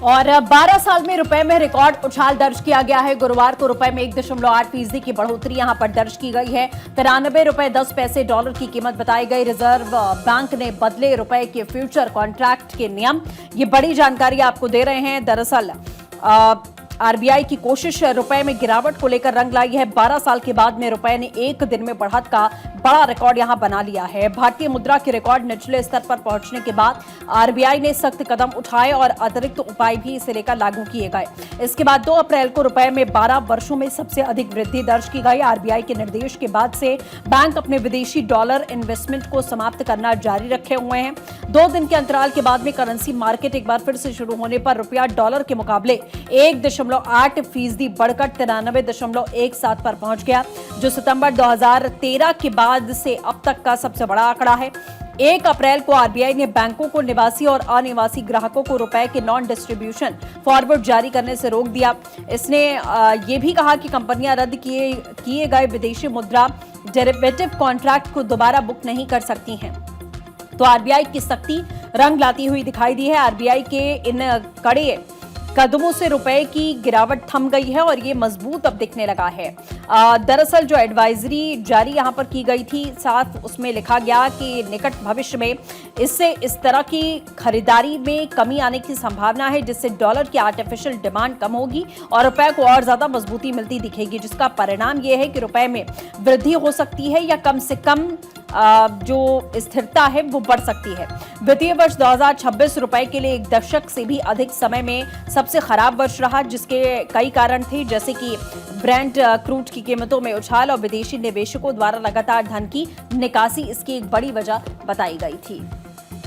और 12 साल में रुपए में रिकॉर्ड उछाल दर्ज किया गया है। गुरुवार को रुपए में 1.8% की बढ़ोतरी यहां पर दर्ज की गई है। 93 रुपए 10 पैसे डॉलर की कीमत बताई गई। रिजर्व बैंक ने बदले रुपए के फ्यूचर कॉन्ट्रैक्ट के नियम। ये बड़ी जानकारी आपको दे रहे हैं। दरअसल आरबीआई की कोशिश रुपए में गिरावट को लेकर रंग लाई है। 12 साल के बाद में रुपए ने एक दिन में बढ़त का बड़ा रिकॉर्ड यहां बना लिया है। भारतीय मुद्रा के रिकॉर्ड निचले स्तर पर पहुंचने के बाद आरबीआई ने सख्त कदम उठाए और अतिरिक्त उपाय भी इसे लेकर लागू किए गए। इसके बाद 2 अप्रैल को रुपए में 12 वर्षों में सबसे अधिक वृद्धि दर्ज की गई। आरबीआई के निर्देश के बाद से बैंक अपने विदेशी डॉलर इन्वेस्टमेंट को समाप्त करना जारी रखे हुए हैं। 2 दिन के अंतराल के बाद में करेंसी मार्केट एक बार फिर से शुरू होने पर रुपया डॉलर के मुकाबले 1.8% बढ़कर 93.17 पर पहुंच गया, जो सितंबर 2013 के बाद से अब तक का सबसे बड़ा आंकड़ा है। 1 अप्रैल को आरबीआई ने बैंकों को निवासी और अनिवासी ग्राहकों को रुपए के नॉन डिस्ट्रीब्यूशन फॉरवर्ड जारी करने से रोक दिया। इसने ये भी कहा कि कंपनियां रद्द किए गए विदेशी मुद्रा डेरिवेटिव कॉन्ट्रैक्ट को दोबारा बुक नहीं कर सकती हैं। तो आरबीआई की सख्ती रंग लाती हुई दिखाई दी है। आरबीआई के इन कड़े कदमों से रुपए की गिरावट थम गई है और ये मजबूत अब दिखने लगा है। दरअसल जो एडवाइजरी जारी यहां पर की गई थी, साथ उसमें लिखा गया कि निकट भविष्य में इससे इस तरह की खरीदारी में कमी आने की संभावना है, जिससे डॉलर की आर्टिफिशियल डिमांड कम होगी और रुपए को और ज्यादा मजबूती मिलती दिखेगी, जिसका परिणाम यह है कि रुपए में वृद्धि हो सकती है या कम से कम जो स्थिरता है वो बढ़ सकती है। वित्तीय वर्ष 2026 रुपए के लिए एक दशक से भी अधिक समय में सबसे खराब वर्ष रहा, जिसके कई कारण थे, जैसे कि ब्रेंट क्रूड की कीमतों में उछाल और विदेशी निवेशकों द्वारा लगातार धन की निकासी इसकी एक बड़ी वजह बताई गई थी।